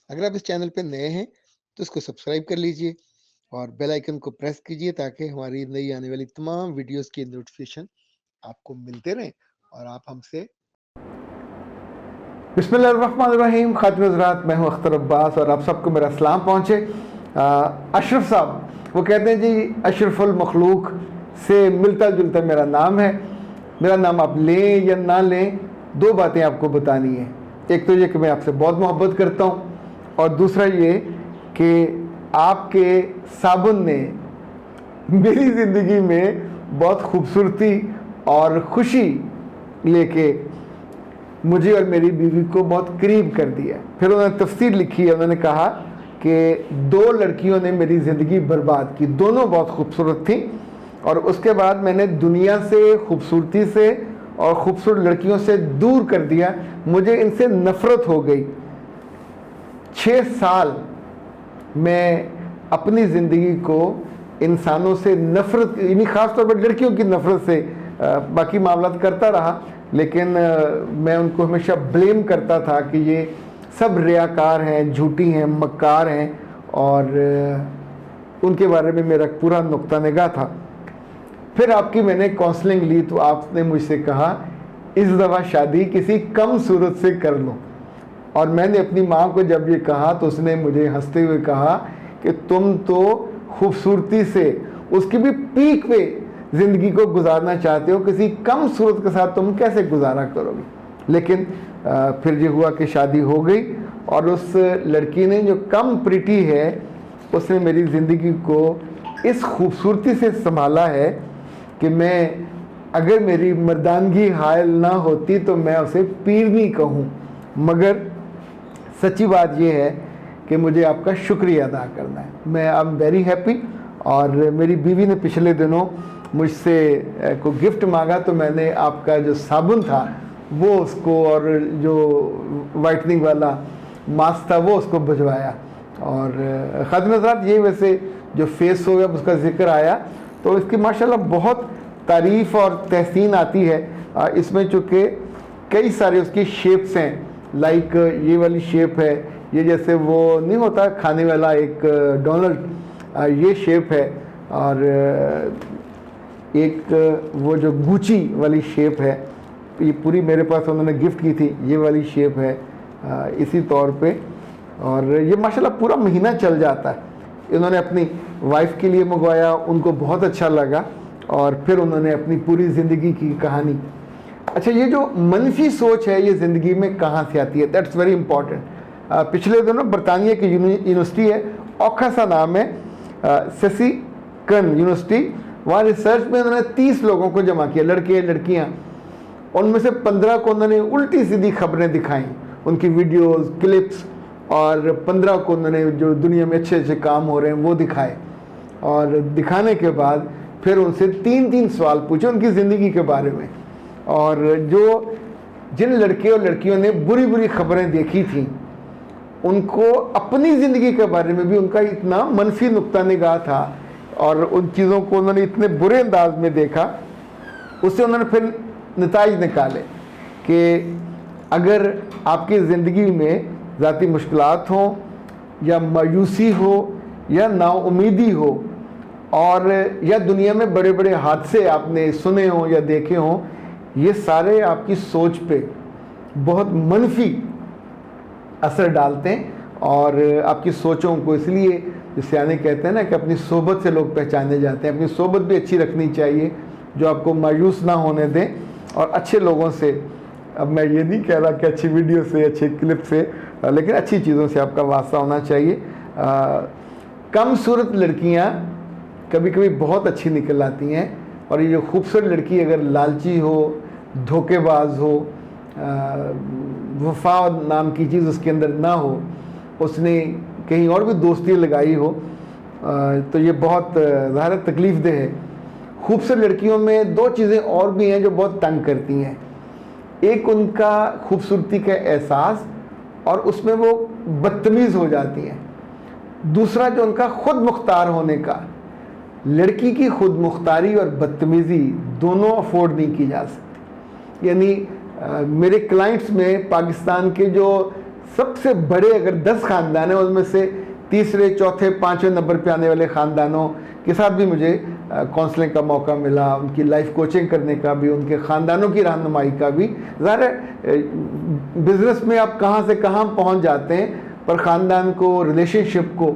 अगर आप इस चैनल पे नए हैं तो इसको सब्सक्राइब कर लीजिए और बेल आइकन को प्रेस कीजिए ताकि हमारी नई आने वाली तमाम वीडियोस की नोटिफिकेशन आपको मिलते रहें और आप हमसे बिस्मिल्लाहिर्रहमानिर्रहीम। खातिन हज़रात, मैं हूँ अख्तर अब्बास और आप सबको मेरा सलाम पहुँचे। अशरफ साहब वो कहते हैं जी अशरफुल मखलूक से मिलता जुलता मेरा नाम है। मेरा नाम आप लें या ना लें, दो बातें आपको बतानी है। एक तो ये कि मैं आपसे बहुत मोहब्बत करता हूँ और दूसरा ये कि आपके साबुन ने मेरी ज़िंदगी में बहुत खूबसूरती और खुशी लेके मुझे और मेरी बीवी को बहुत करीब कर दिया। फिर उन्होंने तफसीर लिखी है, उन्होंने कहा कि दो लड़कियों ने मेरी ज़िंदगी बर्बाद की, दोनों बहुत खूबसूरत थी और उसके बाद मैंने दुनिया से, खूबसूरती से और खूबसूरत लड़कियों से दूर कर दिया। मुझे इनसे नफ़रत हो गई। 6 साल मैं अपनी ज़िंदगी को इंसानों से नफ़रत, यानी ख़ास तौर पर लड़कियों की नफ़रत से, बाकी मामला करता रहा, लेकिन मैं उनको हमेशा ब्लेम करता था कि ये सब रियाकार हैं, झूठी हैं, मक्कार हैं और उनके बारे में मेरा पूरा नुक्ता निगाह था। फिर आपकी मैंने काउंसलिंग ली तो आपने मुझसे कहा इस दफ़ा शादी किसी कम सूरत से कर लो। और मैंने अपनी माँ को जब ये कहा तो उसने मुझे हंसते हुए कहा कि तुम तो खूबसूरती से, उसकी भी पीक पे ज़िंदगी को गुजारना चाहते हो, किसी कम सूरत के साथ तुम कैसे गुजारा करोगे। लेकिन फिर ये हुआ कि शादी हो गई और उस लड़की ने जो कम प्रिटी है उसने मेरी ज़िंदगी को इस खूबसूरती से संभाला है कि मैं, अगर मेरी मर्दानगी हायल ना होती तो मैं उसे पीरनी कहूँ। मगर सच्ची बात यह है कि मुझे आपका शुक्रिया अदा करना है। मैं आई एम वेरी हैप्पी। और मेरी बीवी ने पिछले दिनों मुझसे को गिफ्ट मांगा तो मैंने आपका जो साबुन था वो उसको, और जो वाइटनिंग वाला मास्क था वो उसको भिजवाया। और खातिन हज़रात, ये वैसे जो फेस हो गया उसका जिक्र आया तो इसकी माशाल्लाह बहुत तारीफ़ और तहसीन आती है। इसमें चूँकि कई सारे उसकी शेप्स हैं, लाइक ये वाली शेप है, ये जैसे वो नहीं होता खाने वाला एक डोनल्ड, ये शेप है। और एक वो जो गुची वाली शेप है, ये पूरी मेरे पास उन्होंने गिफ्ट की थी, ये वाली शेप है इसी तौर पे। और ये माशाल्लाह पूरा महीना चल जाता है। इन्होंने अपनी वाइफ के लिए मंगवाया, उनको बहुत अच्छा लगा और फिर उन्होंने अपनी पूरी ज़िंदगी की कहानी। अच्छा, ये जो मनफी सोच है ये ज़िंदगी में कहाँ से आती है, दैट्स वेरी इंपॉर्टेंट। पिछले दिनों बरतानिया की यूनिवर्सिटी है, औखा सा नाम है, सेसिकन यूनिवर्सिटी, वहाँ रिसर्च में उन्होंने 30 लोगों को जमा किया, लड़के लड़कियाँ। उनमें से 15 को उन्होंने उल्टी सीधी खबरें दिखाई, उनकी वीडियोस, क्लिप्स, और 15 को उन्होंने जो दुनिया में अच्छे अच्छे काम हो रहे हैं वो दिखाए। और दिखाने के बाद फिर उनसे 3-3 सवाल पूछे उनकी ज़िंदगी के बारे में। और जिन लड़के और लड़कियों ने बुरी बुरी खबरें देखी थी उनको अपनी ज़िंदगी के बारे में भी उनका इतना मनफी नुक्ता निगाह था और उन चीज़ों को उन्होंने इतने बुरे अंदाज में देखा, उससे उन्होंने फिर नताइज निकाले कि अगर आपकी ज़िंदगी में ज़ाती मुश्किलात हों या मायूसी हो या नाउम्मीदी हो और या दुनिया में बड़े बड़े हादसे आपने सुने हों या देखे हों, ये सारे आपकी सोच पे बहुत मनफी असर डालते हैं और आपकी सोचों को, इसलिए जो सियाने कहते हैं ना कि अपनी सोबत से लोग पहचाने जाते हैं। अपनी सोबत भी अच्छी रखनी चाहिए जो आपको मायूस ना होने दें, और अच्छे लोगों से, अब मैं ये नहीं कह रहा कि अच्छी वीडियो से, अच्छे क्लिप से, लेकिन अच्छी चीज़ों से आपका वास्ता होना चाहिए। कम सूरत लड़कियाँ कभी कभी बहुत अच्छी निकल आती हैं और ये जो खूबसूरत लड़की अगर लालची हो, धोखेबाज हो, वफा नाम की चीज़ उसके अंदर ना हो, उसने कहीं और भी दोस्ती लगाई हो, तो ये बहुत ज़ाहिर तकलीफ़ दह है। खूबसूरत लड़कियों में दो चीज़ें और भी हैं जो बहुत तंग करती हैं। एक उनका खूबसूरती का एहसास और उसमें वो बदतमीज़ हो जाती हैं। दूसरा जो उनका खुद मुख्तार होने का, लड़की की खुद मुख्तारी और बदतमीज़ी दोनों अफोर्ड नहीं की जा सकती। यानी मेरे क्लाइंट्स में पाकिस्तान के जो सबसे बड़े अगर 10 ख़ानदान हैं उसमें से तीसरे, चौथे, पाँचवें नंबर पे आने वाले ख़ानदानों के साथ भी मुझे काउंसलिंग का मौका मिला, उनकी लाइफ कोचिंग करने का भी, उनके ख़ानदानों की रहनुमाई का भी। ज़ाहिर है बिज़नेस में आप कहाँ से कहाँ पहुँच जाते हैं, पर ख़ानदान को, रिलेशनशिप को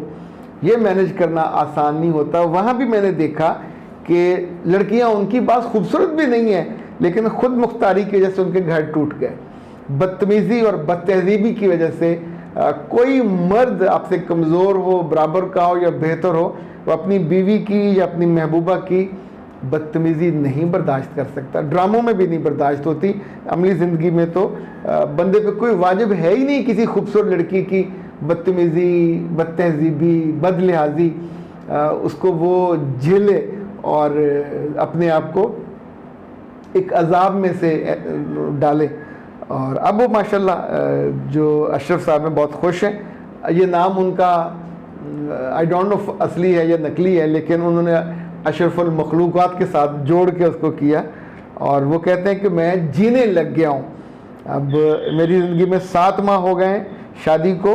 ये मैनेज करना आसान नहीं होता। वहाँ भी मैंने देखा कि लड़कियाँ उनकी बात खूबसूरत भी नहीं है, लेकिन ख़ुद मुख्तारी की वजह से उनके घर टूट गए। बदतमीज़ी और बदतहजीबी की वजह से कोई मर्द आपसे कमज़ोर हो, बराबर का हो या बेहतर हो, वो अपनी बीवी की या अपनी महबूबा की बदतमीज़ी नहीं बर्दाश्त कर सकता, ड्रामों में भी नहीं बर्दाश्त होती। अमली ज़िंदगी में तो बंदे पे कोई वाजिब है ही नहीं किसी खूबसूरत लड़की की बदतमीज़ी, बदतहजीबी, बदलिहाजी उसको वो झेले और अपने आप को एक अजाब में से डाले। और अब वो माशाल्लाह जो अशरफ साहब हैं बहुत खुश हैं। ये नाम उनका आई डोंट नो असली है या नकली है, लेकिन उन्होंने अशरफुल मखलूक़ात के साथ जोड़ के उसको किया। और वो कहते हैं कि मैं जीने लग गया हूँ। अब मेरी ज़िंदगी में 7 माह हो गए हैं शादी को,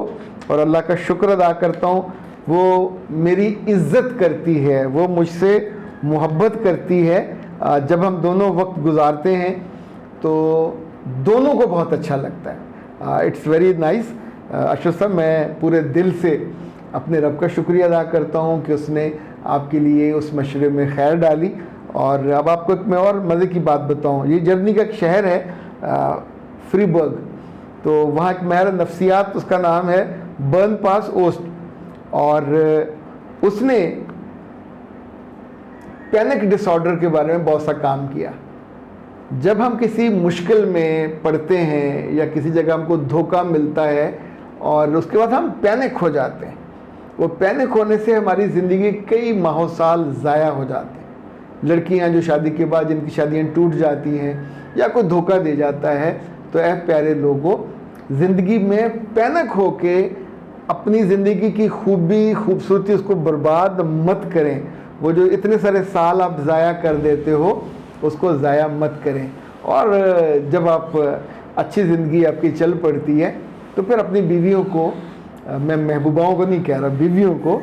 और अल्लाह का शुक्र अदा करता हूँ वो मेरी इज़्ज़त करती है, वो मुझसे मोहब्बत करती है। जब हम दोनों वक्त गुजारते हैं तो दोनों को बहुत अच्छा लगता है। It's very nice. अशरफ साहब, मैं पूरे दिल से अपने रब का शुक्रिया अदा करता हूँ कि उसने आपके लिए उस मशरे में खैर डाली। और अब आपको एक मैं और मज़े की बात बताऊँ, ये जर्मनी का एक शहर है फ्रीबर्ग, तो वहाँ एक महर नफ्सियात, उसका नाम है बर्नपास ओस्ट, और उसने पैनिक डिसऑर्डर के बारे में बहुत सा काम किया। जब हम किसी मुश्किल में पड़ते हैं या किसी जगह हमको धोखा मिलता है और उसके बाद हम पैनिक हो जाते हैं, वो पैनिक होने से हमारी ज़िंदगी कई माह साल ज़ाया हो जाते हैं। लड़कियां जो शादी के बाद जिनकी शादियां टूट जाती हैं या कोई धोखा दे जाता है, तो ऐ प्यारे लोगों, ज़िंदगी में पैनिक हो के अपनी ज़िंदगी की खूबी, खूबसूरती उसको बर्बाद मत करें। वो जो इतने सारे साल आप ज़ाया कर देते हो उसको ज़ाया मत करें। और जब आप अच्छी ज़िंदगी आपकी चल पड़ती है तो फिर अपनी बीवियों को, मैं महबूबाओं को नहीं कह रहा, बीवियों को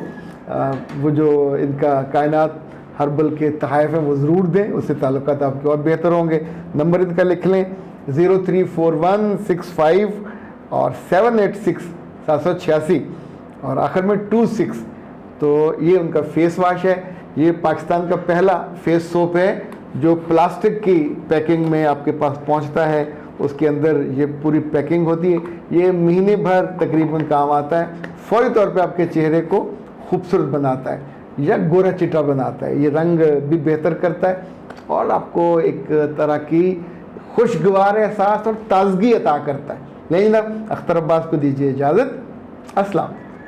वो जो इनका कायनात हर्बल के तहाइफ हैं वो ज़रूर दें, उससे ताल्लुकात आपके और बेहतर होंगे। नंबर इनका लिख लें 034165 और 786 और आखिर में 26। तो ये उनका फेस वाश है। ये पाकिस्तान का पहला फेस सोप है जो प्लास्टिक की पैकिंग में आपके पास पहुंचता है, उसके अंदर ये पूरी पैकिंग होती है। ये महीने भर तकरीबन काम आता है, फौरी तौर पे आपके चेहरे को खूबसूरत बनाता है या गोरा चिटा बनाता है, ये रंग भी बेहतर करता है और आपको एक तरह की खुशगवार एहसास और ताजगी अता करता है। लेकिन अब अख्तर अब्बास को दीजिए इजाज़त। अस्सलाम।